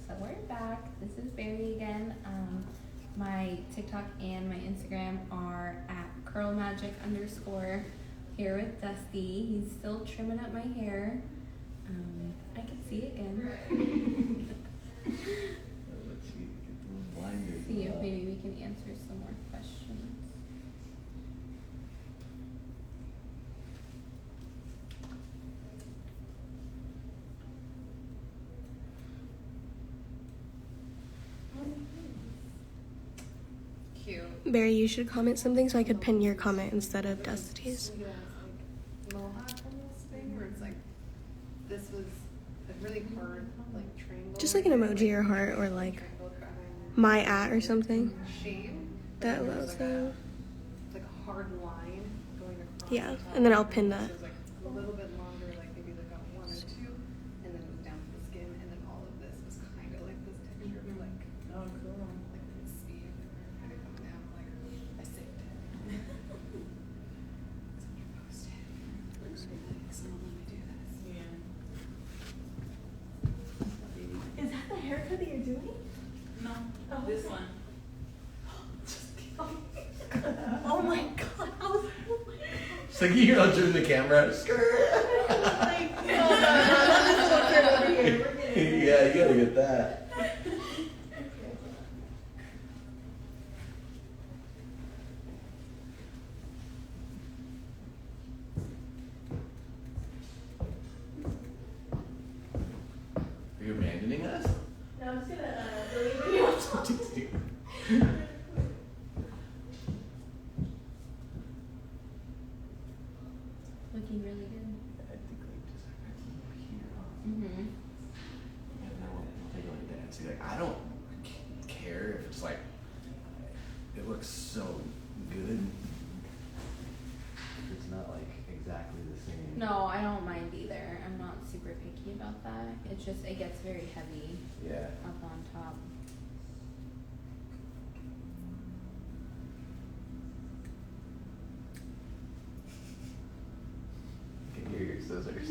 So we're back. This is Barry again. My TikTok and my Instagram are at curlmagic_. Here with Dusty. He's still trimming up my hair. I can see again. Let's see, get the little blinders. See if maybe we can answer some more questions. Cute. Barry, you should comment something so I could pin your comment instead of Dusty's. Yeah, it's like mohawk almost thing where it's like this was a really hard like triangle. Just like an emoji or heart or like Triangle behind my at or something. shade. That And there's allows like them. like a hard line going across. Yeah, the top. and then I'll pin that. So it's like a little bit longer, like maybe like a 1 or 2, and then it was down to the skin, and then all of this was kind of like this texture of like like this speed kind of coming down. Like I saved it. It's under posted. Someone let me do this. Is that the haircut that you're doing? No, Oh, this okay. one. Oh my god! I was oh my god. It's like you know, turn the camera. Skirt. Like, oh no, this one over here. We're getting Yeah, you gotta get that. Are you abandoning us? No, I'm just gonna delete you. Looking really good. I think like just like over here. Mm-hmm. And then we'll take a look at that and see. Like, I don't care if it's like it looks so good. If it's not like exactly the same. No, I don't mind either. I'm not super picky about that. It's just, it gets very heavy Yeah. up on top. I can hear your scissors.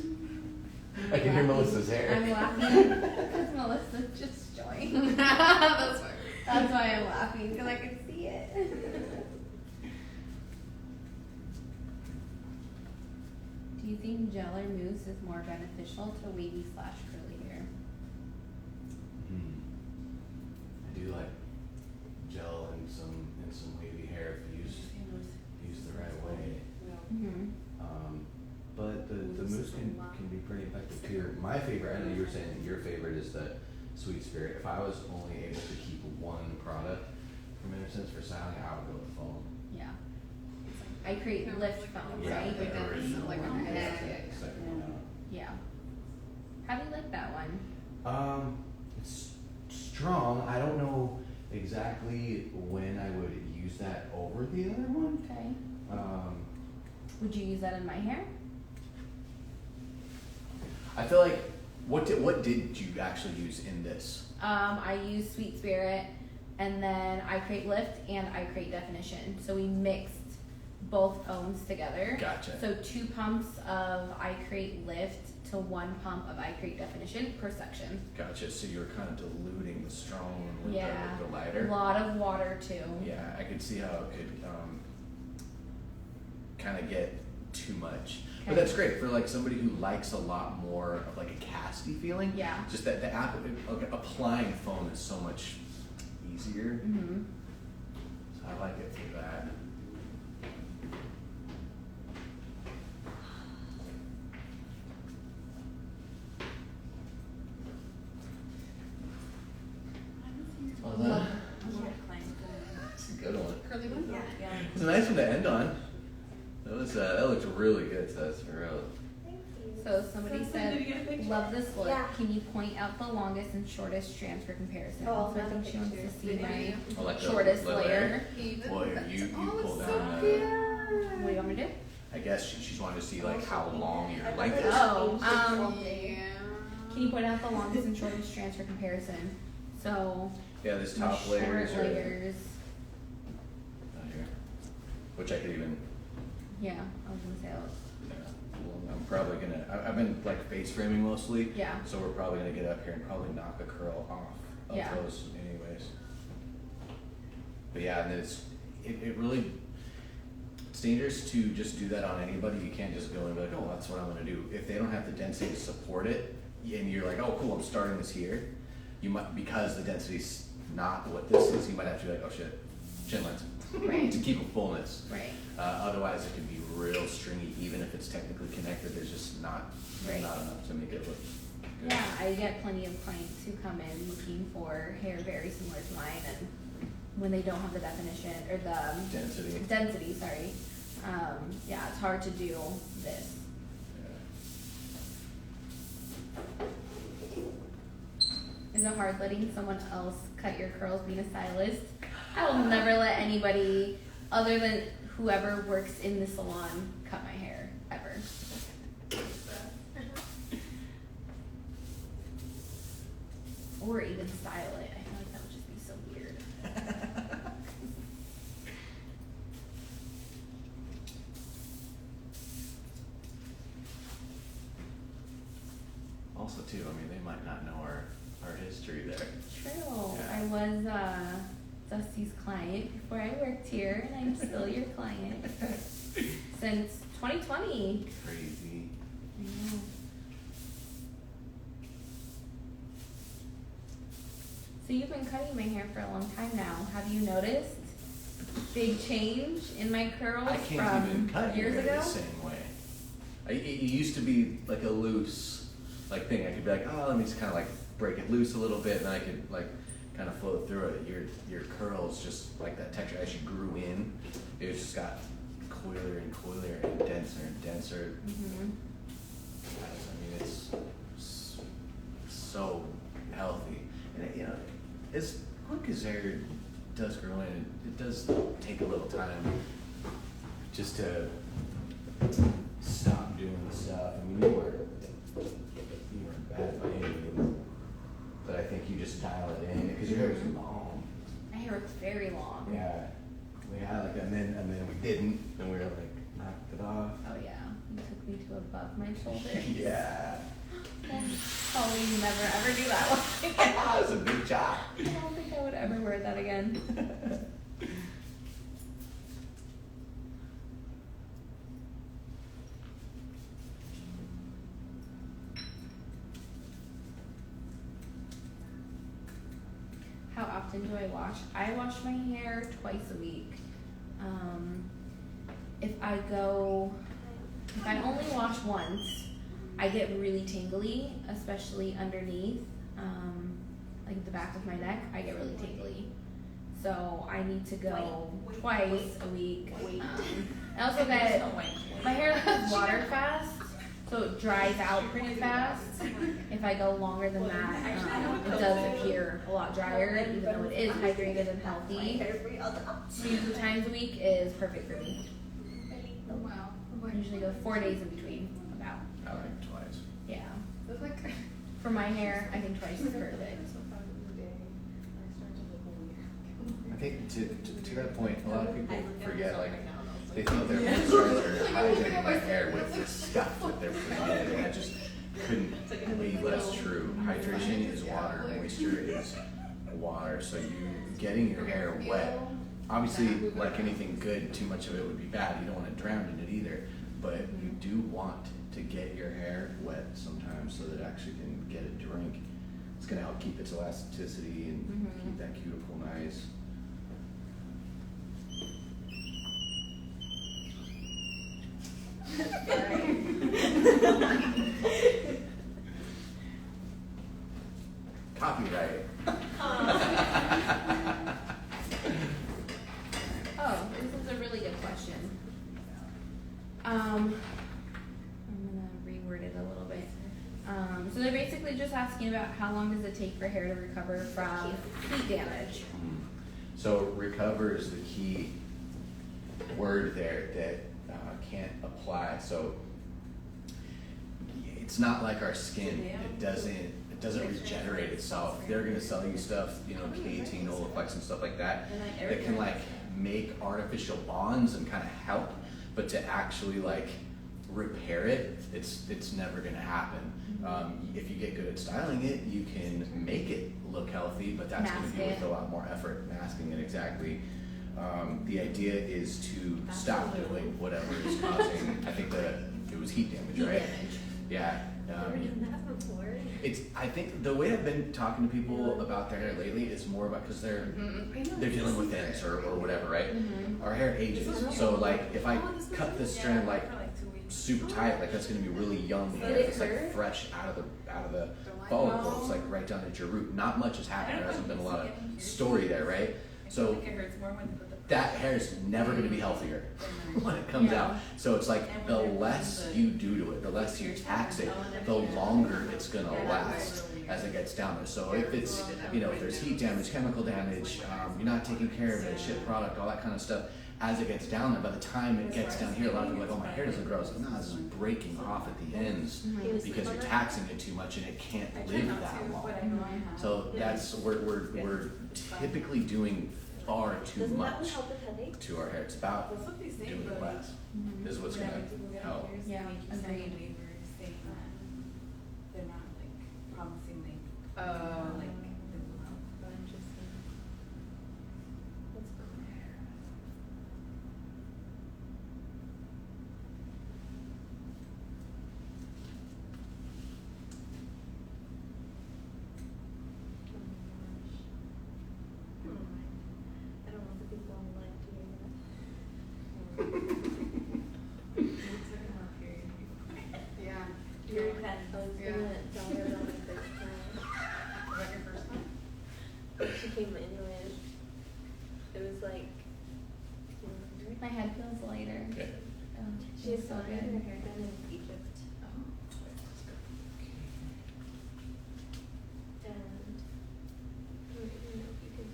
I can hear Melissa's hair. I'm laughing because Melissa just joined. That's fine. That's why I'm laughing, because I can see it. Do you think gel or mousse is more beneficial to wavy/curly hair? I do like gel and some wavy hair if used the right way. Mm-hmm. But the mousse can be pretty effective too. My favorite, I know you were saying that your favorite is the Sweet Spirit. If I was only able to keep one product from Innocence for styling, I would go with foam. Yeah. I create lift foam, right? the original Like one. a Yeah, head. the second one out. Yeah. How do you like that one? It's strong. I don't know exactly when I would use that over the other one. Okay. Would you use that in my hair? I feel like what did you actually use in this? I use Sweet Spirit, and then I create lift and I create definition. So we mixed both foams together. Gotcha. So 2 pumps of I create lift to 1 pump of I create definition per section. Gotcha. So you were kind of diluting the strong one with Yeah. the lighter. A lot of water too. Yeah, I could see how it could kind of get too much. But Okay. that's great for like somebody who likes a lot more of like a casty feeling. Yeah. Just that applying foam is so much easier. Mm-hmm. So I like it for that. Well done. That's a good one. Curly one? Yeah. It's a nice one to end on. That looks really good, so that's for real. Thank you. So somebody Did you said, get a picture? love this look. Yeah. Can you point out the longest and shortest strands for comparison? Oh, so I not think a she wants to picture. see my I like the shortest little layer. Even. Well, here, That's you pull so down cute. What do you want me to do? I guess she's wanting to see like how long your I length is. Oh, Yeah. Can you point out the longest and shortest strands for comparison? So Yeah, this my top short layers are layers. out here, which I could even. Yeah, I was gonna say. Yeah, I'm probably gonna. I've been like face framing mostly. Yeah. So we're probably gonna get up here and probably knock a curl off of Yeah. those anyways. But yeah, and it really. It's dangerous to just do that on anybody. You can't just go and be like, oh, that's what I'm gonna do. If they don't have the density to support it, and you're like, oh, cool, I'm starting this here. You might, because the density's not what this is, you might have to be like, oh shit, chin length. Right. To keep a fullness. Right. Otherwise, it can be real stringy, even if it's technically connected. There's just not Right. enough to make it look good. Yeah, I get plenty of clients who come in looking for hair very similar to mine, and when they don't have the definition or the Density. sorry, yeah, it's hard to do this. Is it hard letting someone else cut your curls being a stylist? I will never let anybody other than whoever works in the salon cut my hair, ever. Or even style it. I feel like that would just be so weird. Also, too, I mean, they might not know our history there. True. Yeah. I was Dusty's client before I worked here, and I'm still your client since 2020. Crazy. I know. So you've been cutting my hair for a long time now. Have you noticed big change in my curls I can't even from cut your years hair ago? the same way. It used to be like a loose like thing. I could be like, oh, let me just kind of like break it loose a little bit, and I could like kind of float through it. Your curls just like that texture as you grew in, it just got coiler and coiler and denser. Mm-hmm. I mean, it's so healthy, and you know, as quick as hair does grow in, it does take a little time just to stop doing the stuff. I mean, you weren't bad by any means, but I think you just dial it in because your hair was long. My hair was very long. Yeah, we had like, and then we didn't, and we were like knocked it off. Oh yeah, you took me to above my shoulders. Yeah. Probably never ever do that one. That was a big job. I don't think I would ever wear that again. How often do I wash? I wash my hair twice a week. If I only wash once, I get really tingly, especially underneath, like the back of my neck, I get really tingly. So I need to go twice a week. I also get, my hair gets water fast, so it dries out pretty fast. If I go longer than that, it does appear a lot drier, even though it is hydrated and healthy. 2 times a week is perfect for me. Wow. I usually go 4 days in between, about. I like twice. Yeah. That's like For my hair, I think twice is perfect. I think to that point, a lot of people forget, like, they think their moisturizers are hydrating their hair with this stuff that they're putting in, and that just couldn't be less true. Hydration is water, moisture is water, so you getting your hair wet, obviously, like anything good, too much of it would be bad. You don't want to drown in it either, but you do want to get your hair wet sometimes so that it actually can get a drink. It's going to help keep its elasticity and keep that cuticle nice. Copyright. Oh, this is a really good question. I'm gonna reword it a little bit. So they're basically just asking about how long does it take for hair to recover from heat damage. So recover is the key word there that can't apply. So it's not like our skin. It doesn't regenerate itself. They're gonna sell you stuff, you know, K18, Olaplex and stuff like that, that can like make artificial bonds and kind of help, but to actually like repair it, it's never gonna happen. If you get good at styling it, you can make it look healthy, but that's gonna Mask be with it. a lot more effort, masking it exactly. The idea is to stop doing whatever is causing, I think it was heat damage, Heat right? damage. Yeah. It's, I think the way I've been talking to people about their hair lately is more about, cause they're dealing with ends or whatever, right? Our hair ages, so like if I cut this strand like super tight, like that's gonna be really young hair. It's like fresh out of the follicle. It's like right down at your root. Not much has happened. There hasn't been a lot of story there, right? So that hair is never gonna be healthier when it comes out. So it's like the less you do to it, the less you tax it, the longer it's gonna last as it gets down there. So if it's, you know, if there's heat damage, chemical damage, you're not taking care of it, shit product, all that kind of stuff, as it gets down there, by the time it gets down here, a lot of people are like, oh, my hair doesn't grow. It's like, no, this is breaking off at the ends because you're taxing it too much and it can't live that long. So that's, we're typically doing far too much to our hair. It's about doing less is what's gonna help. Yeah, agreed. They're not like promising like Like, I don't want the people online to hear that. yeah. Your pen. I was Yeah. gonna tell her about my first time. Was that your first time? But she came anyways. It was like, My head feels lighter. Okay. she It's was so so good. Her good. hair done in Egypt. And I don't even know if you could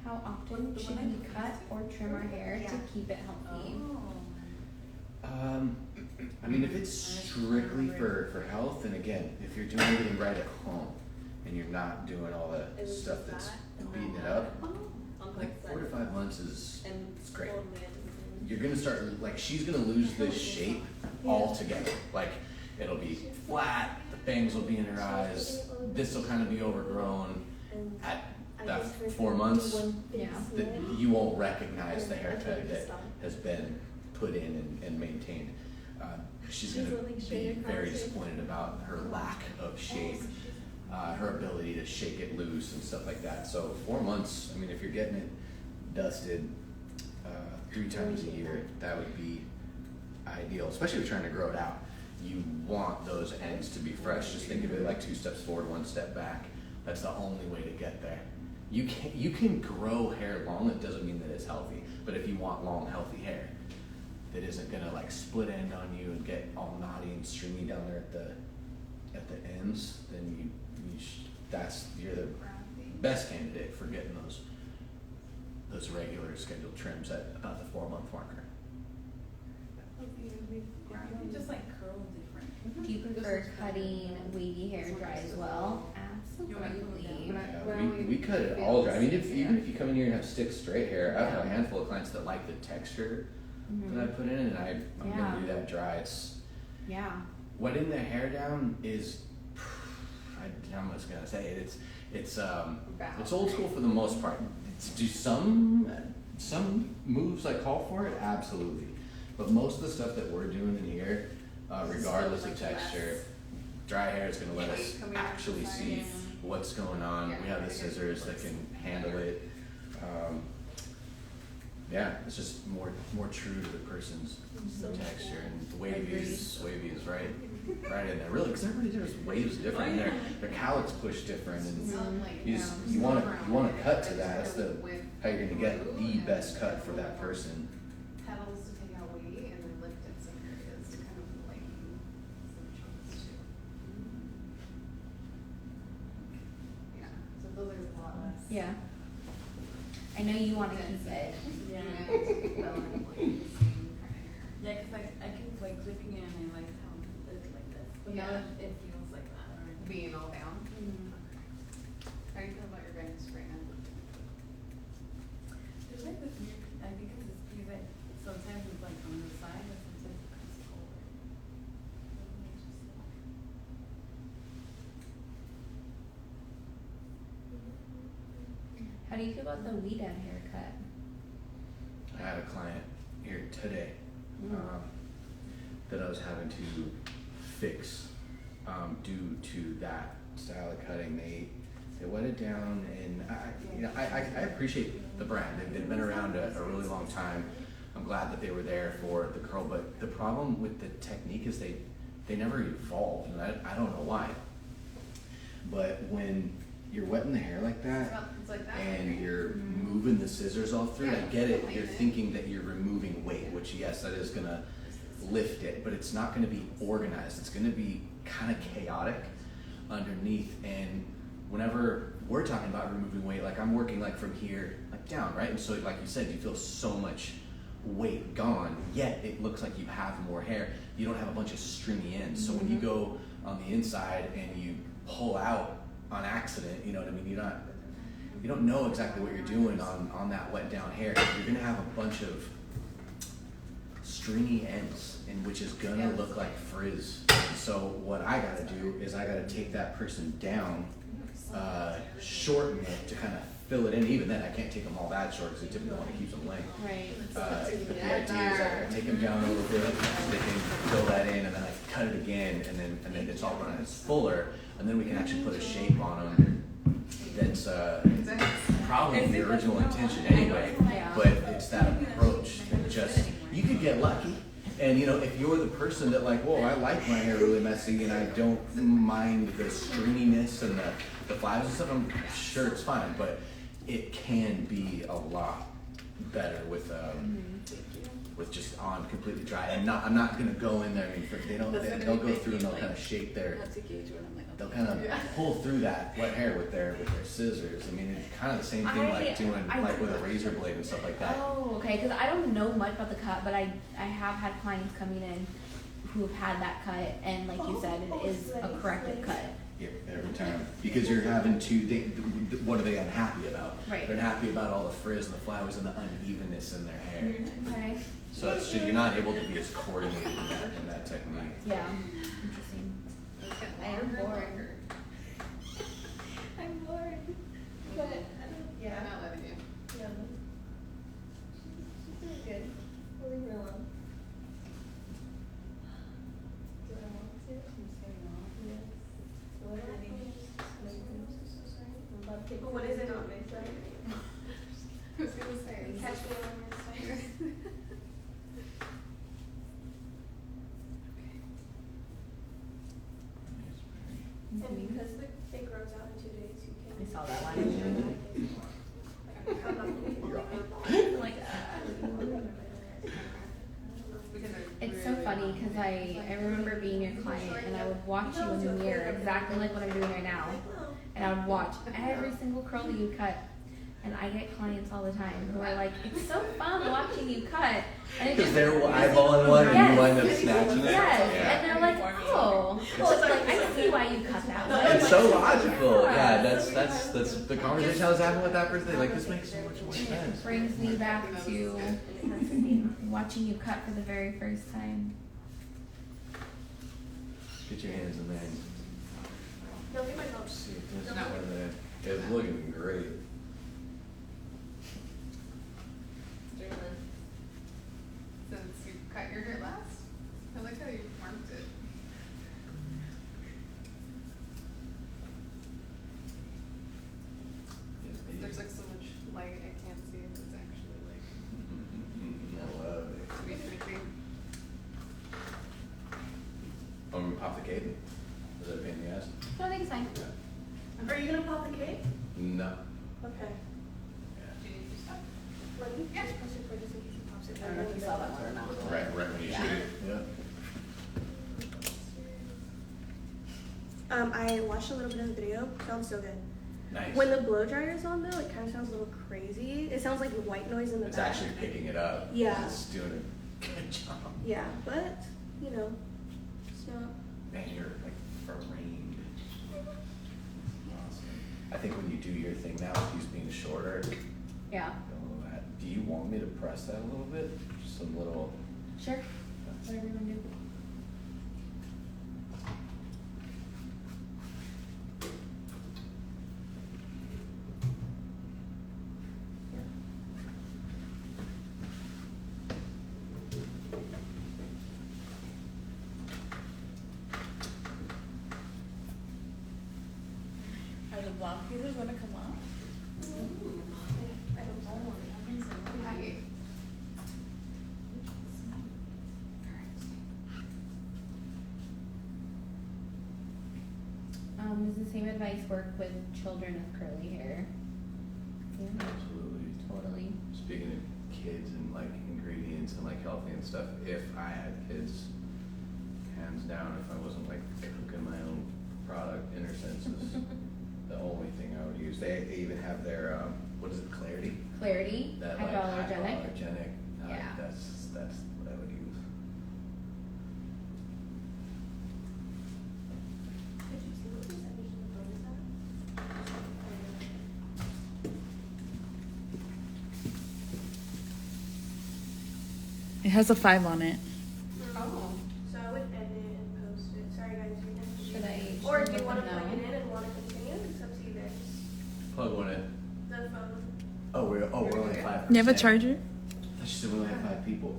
How often should we cut or trim our hair to keep it healthy? I mean, if it's strictly for health, and again, if you're doing everything right at home and you're not doing all the It was stuff just that's that, and beating then it up, on like both 4 to sides. 5 months is And it's great. old man. You're gonna start, like, she's gonna lose this shape altogether. Like, it'll be flat, the bangs will be in her eyes, this will kind of be overgrown. And At I that just heard 4 her do months, one big Yeah. that snip. you won't recognize the And I told her haircut to that stop. has been put in and maintained. She's gonna like be straight across very it. disappointed about her lack of shape, her ability to shake it loose and stuff like that. So 4 months, I mean, if you're getting it dusted 3 times a year, that would be ideal, especially if you're trying to grow it out. You want those ends to be fresh. Just think of it like 2 steps forward, 1 step back. That's the only way to get there. You can grow hair long. It doesn't mean that it's healthy. But if you want long, healthy hair that isn't gonna like split end on you and get all knotty and stringy down there at the ends, then you're the best candidate for getting those regular scheduled trims at about the 4-month marker. just like curl different. Do you prefer cutting wavy hair dry as well? Absolutely. Yeah, we cut it all dry. I mean, even if you come in here and have stick straight hair, I have a handful of clients that like the texture that I put in, and I'm gonna do that dry. It's Yeah. wetting the hair down is, I'm just gonna say it. It's old school for the most part. Do some moves I call for it? Absolutely. But most of the stuff that we're doing in here, regardless of texture, dry hair is gonna let us actually see what's going on. We have the scissors that can handle it. Yeah, it's just more true to the person's texture, and wavy is right in there. Really, because everybody does waves different. Their cowlicks push different, and you want to cut to that. That's how you're gonna get the best cut for that person. Petals to take out weight and then lift in some areas to kind of lighten some chunks too. Yeah, so those are a lot less. Yeah. I know you want to keep it. Yeah. Well, and like the same kind of hair. Yeah, cause I keep like clipping it and I like how it's like this. But Yeah. now it feels like that already. Being all down. How do you feel about your guys right now? There's like this weird, I think it's this piece that sometimes it's like on the side, but sometimes it comes forward. How do you feel about the weed ad haircut? I had a client here today that I was having to fix due to that style of cutting. They wet it down, and I appreciate the brand. They've been around a really long time. I'm glad that they were there for the curl, but the problem with the technique is they never evolved, and I don't know why. But when you're wetting the hair like that, It's like that. and you're moving the scissors all through it, I get it. You're thinking that you're removing weight, which yes, that is gonna lift it, but it's not gonna be organized. It's gonna be kind of chaotic underneath. And whenever we're talking about removing weight, like I'm working like from here, like down, right? And so like you said, you feel so much weight gone, yet it looks like you have more hair. You don't have a bunch of stringy ends. So when you go on the inside and you pull out on accident, you know what I mean? You don't know exactly what you're doing on that wet down hair. You're gonna have a bunch of stringy ends, and which is gonna look like frizz. So what I gotta do is I gotta take that person down, shorten it to kind of fill it in. Even then, I can't take them all that short because I typically want to keep them length. Right. But the idea is I gotta take them down a little bit, so they can fill that in, and then I cut it again, and then it's all running. It's fuller, and then we can actually put a shape on them that's probably the original intention anyway. But it's that approach that just, you could get lucky. And you know, if you're the person that like, whoa, I like my hair really messy and I don't mind the stringiness and the flowers and stuff, I'm sure it's fine. But it can be a lot better with just on completely dry. And I'm not gonna go in there. I mean, they'll go through and they'll kind of shape their. That's a gauge when I'm like, They'll kind of pull through that wet hair with their scissors. I mean, it's kind of the same thing like doing like with a razor blade and stuff like that. Oh, okay. Because I don't know much about the cut, but I have had clients coming in who have had that cut, and like you said, it is a corrected cut. Yep, every time. Because you're having to, what are they unhappy about? Right. They're unhappy about all the frizz and the flowers and the unevenness in their hair. Okay. So you're not able to be as coordinated in that technique. Yeah. Interesting. I am bored. I'm bored. But Yeah. I'm not letting you. Yeah. She's doing good. We'll leave her alone. Do I want to? Yes. What are they? I'm about to take. But what is it on this side? I was gonna say. Catch me on your side. And because it grows out in 2 days, you can. I saw that one. I'm not I'm like, it's so funny because I remember being your client and I would watch you in the mirror exactly like what I'm doing right now, and I would watch every single curl that you cut. And I get clients all the time who are like, it's so fun watching you cut. And it Because just- they're eyeballing one and you wind up snatching it. Yes, Yeah. and they're like, oh, well, it's like, I see why you cut that way. It's so logical. Yeah, that's the conversation I was having with that person. They're like, this makes so much more sense. Brings me back to watching you cut for the very first time. Get your hands in there. and Don't get my notes. see if this is one there. It's looking great. Since you cut your hair last, I like how you marked it. There's like so much light, I can't see if it's actually like I love it. sweet anything. I'm gonna pop the cake. Is that a pain in the ass? No, I think it's fine. Are you gonna pop the cake? No. Okay. Do you need to stop? Let me just press it for just in case it pops it. I don't know if you saw that one or not. Right when you shoot it. Yeah. I watched a little bit of the video. Sounds so good. Nice. When the blow dryer is on though, it kind of sounds a little crazy. It sounds like white noise in the It's back. actually picking it up. Yeah. It's doing a good job. Yeah, but you know, it's not. Man, you're like framed. Awesome. I think when you do your thing now, with these being shorter, Yeah. oh, Do you want me to press that a little bit? Just some little. Sure. Whatever you want to do. Are the block pieces gonna come off? Does the same advice work with children with curly hair? Yeah. Absolutely. Totally. Speaking of kids and like ingredients and like healthy and stuff, if I had kids, hands down, if I wasn't like cooking my own product, InnerSense is the only thing I would use. They even have their what is it, Clarity? Clarity, That like hypoallergenic. hypoallergenic. Yeah. That's what I would use. Could you see what these additional photos are? It has a 5 on it. Oh. So I would edit and post it. Sorry guys, you have to. Should I? Or should do I you let want to them plug know? it in and want to continue? It's up to you guys. Plug one in. The phone. We're only 5%. You have a charger? I she said we only have 5 people.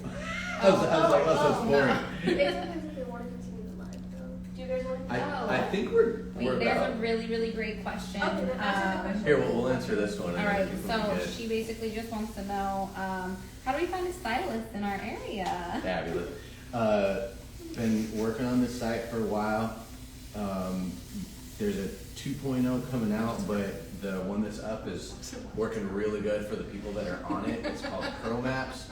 I was like, oh, so it's boring. It depends if they want to continue the live though. Do you guys want to? I think we're Wait, there's about. a really great question. Okay, then answer the question. Here, we'll answer this one. and All then right, people so can get- she basically just wants to know, how do we find a stylist in our area? Fabulous. Been working on this site for a while. There's a 2.0 coming out, but the one that's up is working really good for the people that are on it. It's called Curl Maps.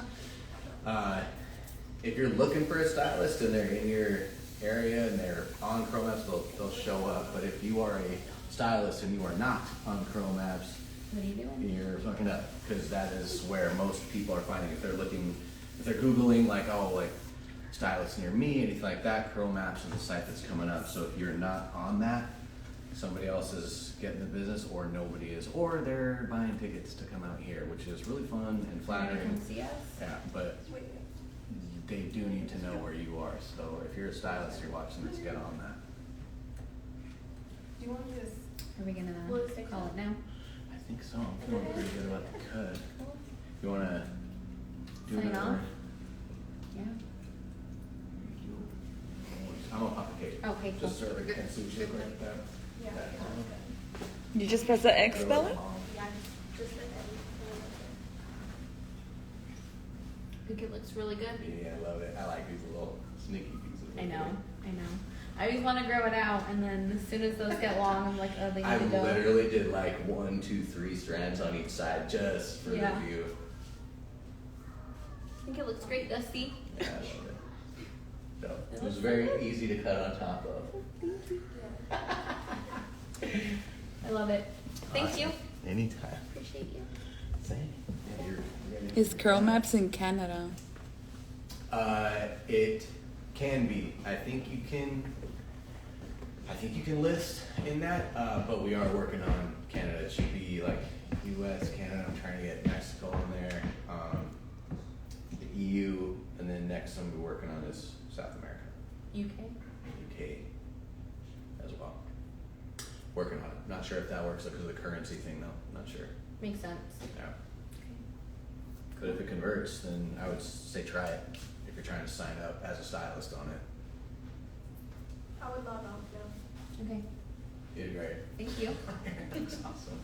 If you're looking for a stylist and they're in your area and they're on Curl Maps, they'll show up. But if you are a stylist and you are not on Curl Maps, What are you doing? you're fucking up, because that is where most people are finding. If they're Googling like, oh, like stylists near me, anything like that, Curl Maps is the site that's coming up. So if you're not on that, somebody else is getting the business, or nobody is, or they're buying tickets to come out here, which is really fun and Wanna flattering. come see us? Yeah, but Wait. they do need to know where you are. So if you're a stylist, you're watching this, get on that. Do you want to just? Are we gonna Well, it's call it now? I think so. I'm feeling pretty good about the cut. You wanna do Sign another? off? Yeah. I'm gonna pop a cake. Okay, cool. Just so they can see what you look like that. Yeah. You just press the X spell it? Yeah, just the edit. I think it looks really good. Yeah, I love it. I like these little sneaky pieces. I know. I always wanna grow it out, and then as soon as those get long, I'm like, oh, they I need to go. literally did like 1, 2, 3 strands on each side just for Yeah. the view. I think it looks great, Dusty. Yeah, I love it. So, it was very easy to cut on top of. I love it. Thank you. Anytime. Appreciate you. Same. Yeah, you're Is Curl Maps in Canada? It can be. I think you can list in that, but we are working on Canada. It should be like U.S., Canada. I'm trying to get Mexico in there, the EU, and then next one we're working on is South America, UK. UK as well. Working on it. Not sure if that works because of the currency thing though. Not sure. Makes sense. Yeah. But if it converts, then I would say try it if you're trying to sign up as a stylist on it. I would log off now. Okay. You're right. Thank you. That's awesome.